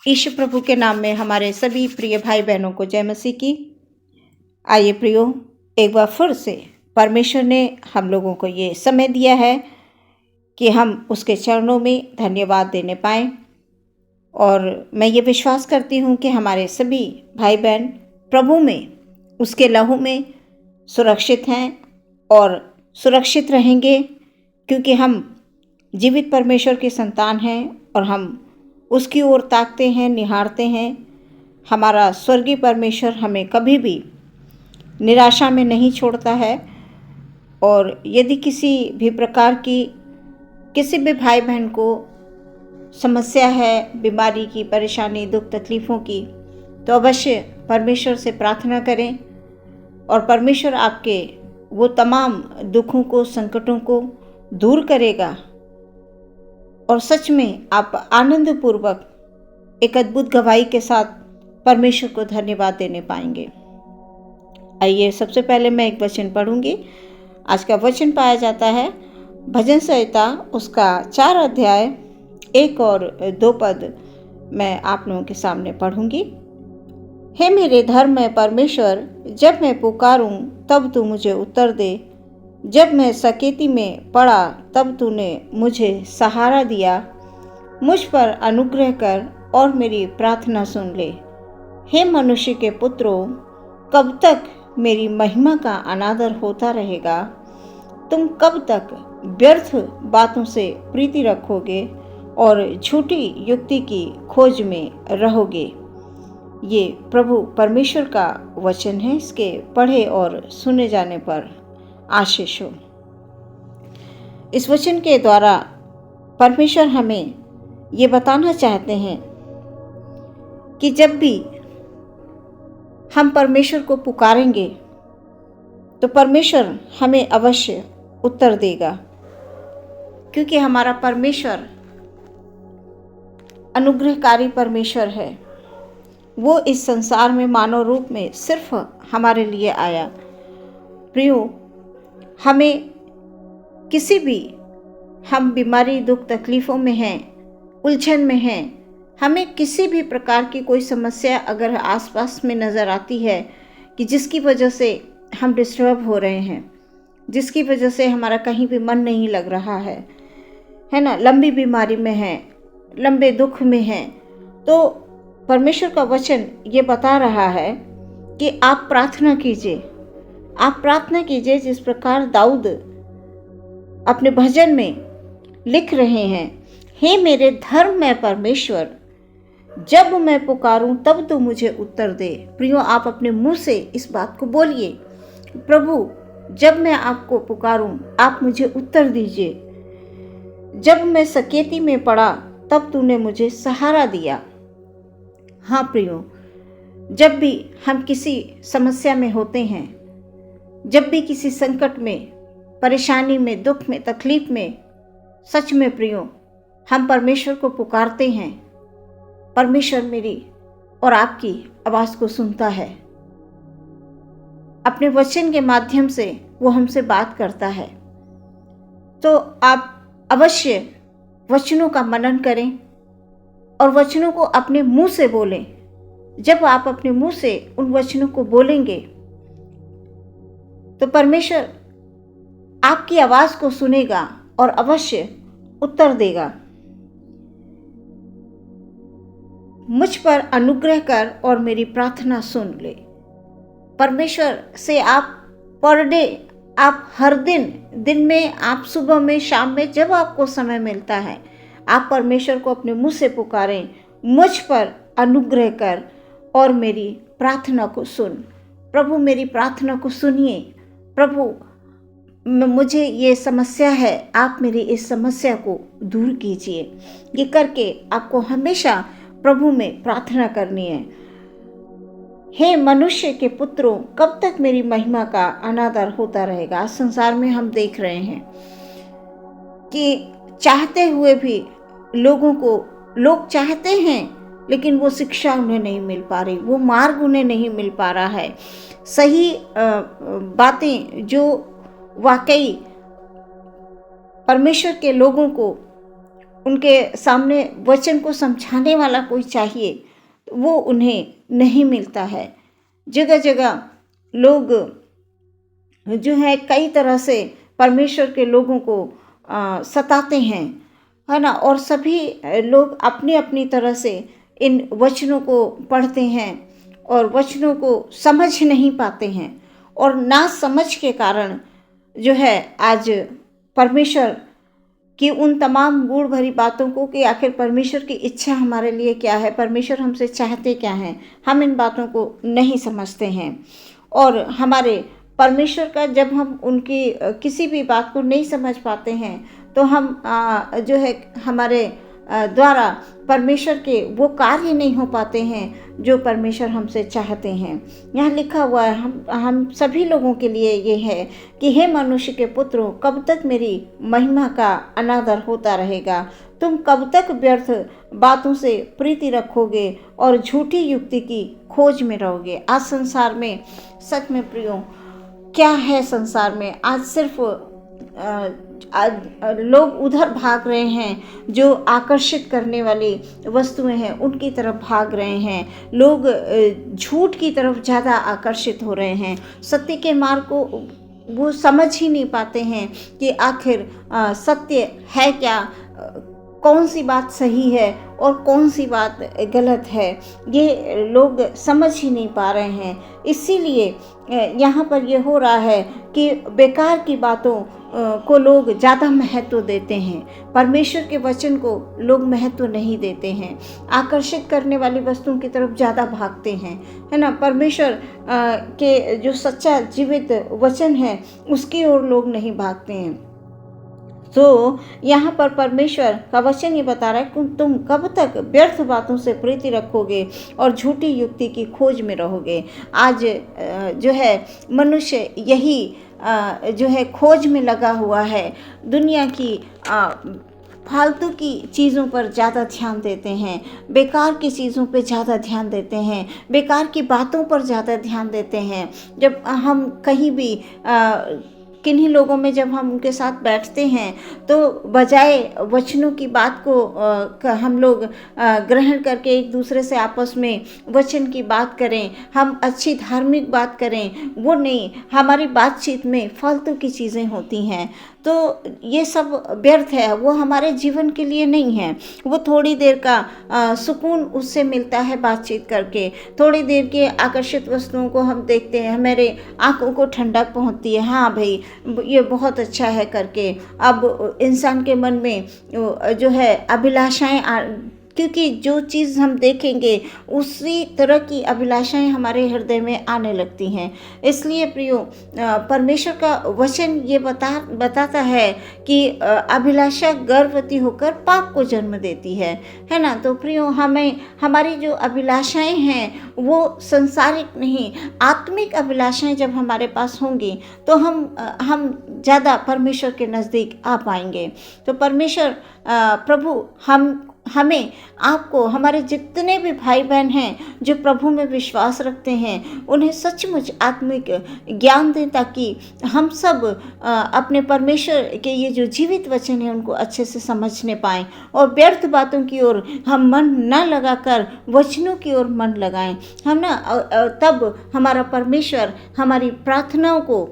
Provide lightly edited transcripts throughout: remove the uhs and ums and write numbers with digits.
Issue प्रभु के नाम में हमारे सभी प्रिय भाई बहनों को जय मसीह की। आइए प्रियो, एक बार फिर से परमेश्वर ने हम लोगों को ये समय दिया है कि हम उसके चरणों में धन्यवाद देने पाएँ। और मैं ये विश्वास करती हूँ कि हमारे सभी भाई बहन प्रभु में, उसके लहू में सुरक्षित हैं और सुरक्षित रहेंगे, क्योंकि हम जीवित परमेश्वर के संतान हैं और हम उसकी ओर ताकते हैं, निहारते हैं। हमारा स्वर्गीय परमेश्वर हमें कभी भी निराशा में नहीं छोड़ता है। और यदि किसी भी प्रकार की किसी भी भाई बहन को समस्या है, बीमारी की, परेशानी, दुख तकलीफ़ों की, तो अवश्य परमेश्वर से प्रार्थना करें और परमेश्वर आपके वो तमाम दुखों को, संकटों को दूर करेगा और सच में आप आनंदपूर्वक एक अद्भुत गवाही के साथ परमेश्वर को धन्यवाद देने पाएंगे। आइए, सबसे पहले मैं एक वचन पढ़ूंगी। आज का वचन पाया जाता है भजन संहिता उसका 4 अध्याय 1 और 2 पद मैं आप लोगों के सामने पढ़ूंगी। हे मेरे धर्म परमेश्वर, जब मैं पुकारूं तब तू मुझे उत्तर दे। जब मैं सकेती में पड़ा तब तूने मुझे सहारा दिया। मुझ पर अनुग्रह कर और मेरी प्रार्थना सुन ले। हे मनुष्य के पुत्रों, कब तक मेरी महिमा का अनादर होता रहेगा? तुम कब तक व्यर्थ बातों से प्रीति रखोगे और झूठी युक्ति की खोज में रहोगे? ये प्रभु परमेश्वर का वचन है। इसके पढ़े और सुने जाने पर आशीष हो। इस वचन के द्वारा परमेश्वर हमें ये बताना चाहते हैं कि जब भी हम परमेश्वर को पुकारेंगे तो परमेश्वर हमें अवश्य उत्तर देगा, क्योंकि हमारा परमेश्वर अनुग्रहकारी परमेश्वर है। वो इस संसार में मानव रूप में सिर्फ हमारे लिए आया। प्रियो, हमें किसी भी, हम बीमारी, दुख, तकलीफ़ों में हैं, उलझन में हैं, हमें किसी भी प्रकार की कोई समस्या अगर आसपास में नज़र आती है कि जिसकी वजह से हम डिस्टर्ब हो रहे हैं, जिसकी वजह से हमारा कहीं भी मन नहीं लग रहा है ना, लंबी बीमारी में हैं, लंबे दुख में हैं, तो परमेश्वर का वचन ये बता रहा है कि आप प्रार्थना कीजिए। आप प्रार्थना कीजिए जिस प्रकार दाऊद अपने भजन में लिख रहे हैं, हे मेरे धर्म में परमेश्वर, जब मैं पुकारूं तब तू मुझे उत्तर दे। प्रियो, आप अपने मुंह से इस बात को बोलिए, प्रभु जब मैं आपको पुकारूं आप मुझे उत्तर दीजिए। जब मैं सकेती में पड़ा तब तूने मुझे सहारा दिया। हाँ प्रियो, जब भी हम किसी समस्या में होते हैं, जब भी किसी संकट में, परेशानी में, दुख में, तकलीफ में, सच में प्रियो हम परमेश्वर को पुकारते हैं, परमेश्वर मेरी और आपकी आवाज़ को सुनता है। अपने वचन के माध्यम से वो हमसे बात करता है। तो आप अवश्य वचनों का मनन करें और वचनों को अपने मुंह से बोलें। जब आप अपने मुंह से उन वचनों को बोलेंगे तो परमेश्वर आपकी आवाज़ को सुनेगा और अवश्य उत्तर देगा। मुझ पर अनुग्रह कर और मेरी प्रार्थना सुन ले। परमेश्वर से आप पर डे, आप हर दिन में, आप सुबह में, शाम में, जब आपको समय मिलता है, आप परमेश्वर को अपने मुंह से पुकारें, मुझ पर अनुग्रह कर और मेरी प्रार्थना को सुन। प्रभु मेरी प्रार्थना को सुनिए। प्रभु मुझे ये समस्या है, आप मेरी इस समस्या को दूर कीजिए। ये करके आपको हमेशा प्रभु में प्रार्थना करनी है। हे मनुष्य के पुत्रों, कब तक मेरी महिमा का अनादर होता रहेगा? आज संसार में हम देख रहे हैं कि चाहते हुए भी लोग चाहते हैं, लेकिन वो शिक्षा उन्हें नहीं मिल पा रही, वो मार्ग उन्हें नहीं मिल पा रहा है। सही बातें जो वाकई परमेश्वर के लोगों को उनके सामने वचन को समझाने वाला कोई चाहिए, तो वो उन्हें नहीं मिलता है। जगह जगह लोग जो है कई तरह से परमेश्वर के लोगों को सताते हैं, है ना, और सभी लोग अपनी अपनी तरह से इन वचनों को पढ़ते हैं और वचनों को समझ नहीं पाते हैं, और ना समझ के कारण जो है आज परमेश्वर कि उन तमाम गूढ़ भरी बातों को, कि आखिर परमेश्वर की इच्छा हमारे लिए क्या है, परमेश्वर हमसे चाहते क्या हैं, हम इन बातों को नहीं समझते हैं। और हमारे परमेश्वर का जब हम उनकी किसी भी बात को नहीं समझ पाते हैं, तो हम जो है हमारे द्वारा परमेश्वर के वो कार्य नहीं हो पाते हैं जो परमेश्वर हमसे चाहते हैं। यहाँ लिखा हुआ है हम सभी लोगों के लिए ये है कि हे मनुष्य के पुत्रों, कब तक मेरी महिमा का अनादर होता रहेगा? तुम कब तक व्यर्थ बातों से प्रीति रखोगे और झूठी युक्ति की खोज में रहोगे? आज संसार में सच में प्रियो क्या है, संसार में आज सिर्फ लोग उधर भाग रहे हैं, जो आकर्षित करने वाली वस्तुएं हैं उनकी तरफ भाग रहे हैं। लोग झूठ की तरफ ज़्यादा आकर्षित हो रहे हैं। सत्य के मार्ग को वो समझ ही नहीं पाते हैं कि आखिर सत्य है क्या, कौन सी बात सही है और कौन सी बात गलत है, ये लोग समझ ही नहीं पा रहे हैं। इसीलिए यहाँ पर ये हो रहा है कि बेकार की बातों को लोग ज़्यादा महत्व देते हैं, परमेश्वर के वचन को लोग महत्व नहीं देते हैं, आकर्षित करने वाली वस्तुओं की तरफ ज़्यादा भागते हैं, है ना। परमेश्वर के जो सच्चा जीवित वचन है उसकी ओर लोग नहीं भागते हैं। तो यहाँ पर परमेश्वर का वचन ये बता रहा है कि तुम कब तक व्यर्थ बातों से प्रीति रखोगे और झूठी युक्ति की खोज में रहोगे। आज जो है मनुष्य यही जो है खोज में लगा हुआ है, दुनिया की फालतू की चीज़ों पर ज़्यादा ध्यान देते हैं, बेकार की चीज़ों पे ज़्यादा ध्यान देते हैं, बेकार की बातों पर ज़्यादा ध्यान देते हैं। जब हम कहीं भी किन्हीं लोगों में जब हम उनके साथ बैठते हैं तो बजाय वचनों की बात को हम लोग ग्रहण करके एक दूसरे से आपस में वचन की बात करें, हम अच्छी धार्मिक बात करें, वो नहीं, हमारी बातचीत में फालतू की चीज़ें होती हैं। तो ये सब व्यर्थ है, वो हमारे जीवन के लिए नहीं है। वो थोड़ी देर का सुकून उससे मिलता है बातचीत करके, थोड़ी देर के आकर्षित वस्तुओं को हम देखते हैं, हमारे आंखों को ठंडक पहुंचती है, हाँ भाई ये बहुत अच्छा है करके। अब इंसान के मन में जो है अभिलाषाएं, क्योंकि जो चीज़ हम देखेंगे उसी तरह की अभिलाषाएं हमारे हृदय में आने लगती हैं। इसलिए प्रियो परमेश्वर का वचन ये बताता है कि अभिलाषा गर्भवती होकर पाप को जन्म देती है ना। तो प्रियो हमें हमारी जो अभिलाषाएं हैं वो सांसारिक नहीं, आत्मिक अभिलाषाएं जब हमारे पास होंगी तो हम ज़्यादा परमेश्वर के नज़दीक आ पाएंगे। तो परमेश्वर प्रभु हमें आपको, हमारे जितने भी भाई बहन हैं जो प्रभु में विश्वास रखते हैं, उन्हें सचमुच आत्मिक ज्ञान दें ताकि हम सब अपने परमेश्वर के ये जो जीवित वचन है उनको अच्छे से समझने पाएं और व्यर्थ बातों की ओर हम मन न लगाकर वचनों की ओर मन लगाएं। हम ना तब हमारा परमेश्वर हमारी प्रार्थनाओं को,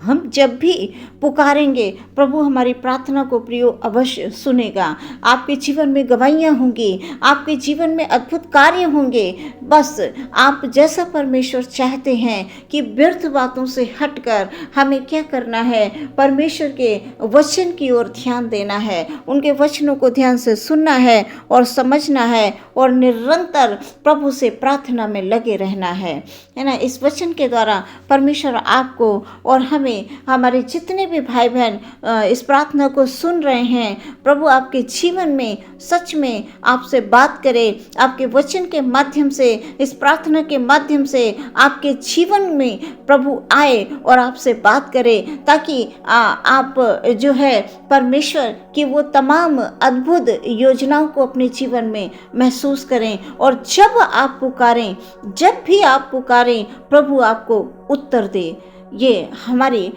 हम जब भी पुकारेंगे प्रभु हमारी प्रार्थना को प्रियो अवश्य सुनेगा। आपके जीवन में गवाहियाँ होंगी, आपके जीवन में अद्भुत कार्य होंगे। बस आप जैसा परमेश्वर चाहते हैं कि व्यर्थ बातों से हटकर हमें क्या करना है, परमेश्वर के वचन की ओर ध्यान देना है, उनके वचनों को ध्यान से सुनना है और समझना है और निरंतर प्रभु से प्रार्थना में लगे रहना है ना। इस वचन के द्वारा परमेश्वर आपको और हमें, हमारे जितने भी भाई बहन इस प्रार्थना को सुन रहे हैं, प्रभु आपके जीवन में सच में आपसे बात करे, आपके वचन के माध्यम से, इस प्रार्थना के माध्यम से आपके जीवन में प्रभु आए और आपसे बात करे, ताकि आप जो है परमेश्वर की वो तमाम अद्भुत योजनाओं को अपने जीवन में महसूस करें। और जब आप पुकारें, जब भी आप पुकारें, प्रभु आपको उत्तर दे। ये हमारी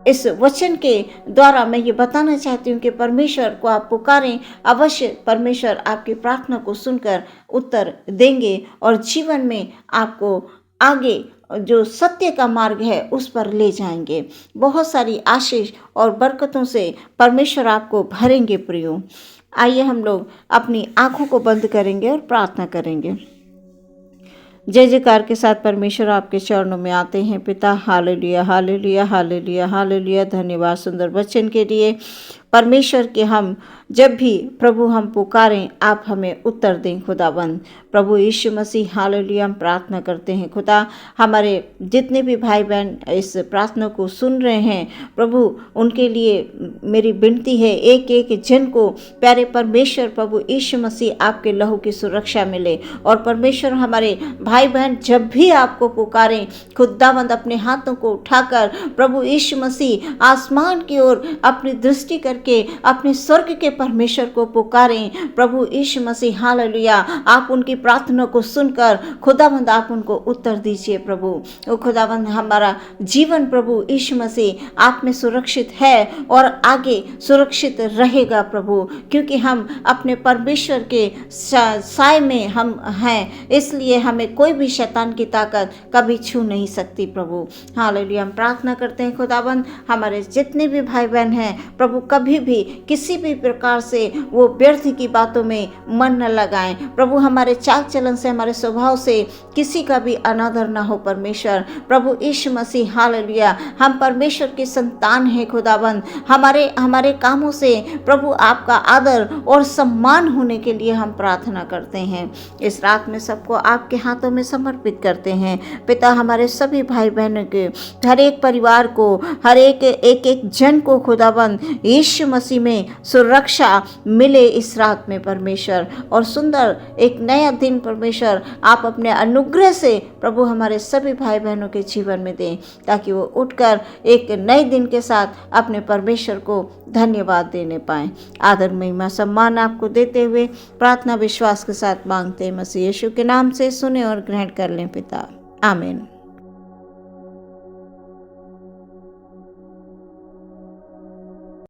इस वचन के द्वारा मैं ये बताना चाहती हूँ कि परमेश्वर को आप पुकारें, अवश्य परमेश्वर आपकी प्रार्थना को सुनकर उत्तर देंगे और जीवन में आपको आगे जो सत्य का मार्ग है उस पर ले जाएंगे। बहुत सारी आशीष और बरकतों से परमेश्वर आपको भरेंगे प्रियो। आइए हम लोग अपनी आंखों को बंद करेंगे और प्रार्थना करेंगे। जय जयकार के साथ परमेश्वर आपके चरणों में आते हैं। पिता, हालेलुया हालेलुया हालेलुया हालेलुया। धन्यवाद सुंदर वचन के लिए परमेश्वर के हम जब भी प्रभु हम पुकारें आप हमें उत्तर दें खुदाबंद। प्रभु यीशु मसीह हालेलुया हम प्रार्थना करते हैं खुदा, हमारे जितने भी भाई बहन इस प्रार्थना को सुन रहे हैं प्रभु, उनके लिए मेरी विनती है एक एक जन को प्यारे परमेश्वर प्रभु यीशु मसीह आपके लहू की सुरक्षा मिले। और परमेश्वर हमारे भाई बहन जब भी आपको पुकारें खुदाबंद अपने हाथों को उठाकर प्रभु यीशु मसीह आसमान की ओर अपनी दृष्टि करके अपने स्वर्ग के परमेश्वर को पुकारें। प्रभु यीशु मसीह हालेलुया, आप उनकी प्रार्थना को सुनकर खुदाबंद आप उनको उत्तर दीजिए प्रभु। ओ खुदाबंद हमारा जीवन प्रभु यीशु मसीह आप में सुरक्षित है और आगे सुरक्षित रहेगा प्रभु, क्योंकि हम अपने परमेश्वर के साय में हम हैं, इसलिए हमें कोई भी शैतान की ताकत कभी छू नहीं सकती प्रभु। हालेलुया हम प्रार्थना करते हैं खुदाबंद हमारे जितने भी भाई बहन हैं प्रभु, कभी भी किसी भी प्रकार से वो व्यर्थ की बातों में मन न लगाएं प्रभु। हमारे चाल चलन से हमारे स्वभाव से किसी का भी अनादर ना हो परमेश्वर। प्रभु यीशु मसीह हालेलुया हम परमेश्वर के संतान हैं खुदाबंद, हमारे कामों से प्रभु आपका आदर और सम्मान होने के लिए हम प्रार्थना करते हैं। इस रात में सबको आपके हाथों में समर्पित करते हैं पिता। हमारे सभी भाई बहनों के हर एक परिवार को, हर एक जन को खुदाबंद यीशु मसीह में सुरक्षा मिले इस रात में परमेश्वर, और सुंदर एक नया दिन परमेश्वर आप अपने अनुग्रह से प्रभु हमारे सभी भाई बहनों के जीवन में दें, ताकि वो उठकर एक नए दिन के साथ अपने परमेश्वर को धन्यवाद देने पाएं। आदर महिमा सम्मान आपको देते हुए प्रार्थना विश्वास के साथ मांगते हैं मसीह यीशु के नाम से, सुने और ग्रहण कर लें पिता, आमीन।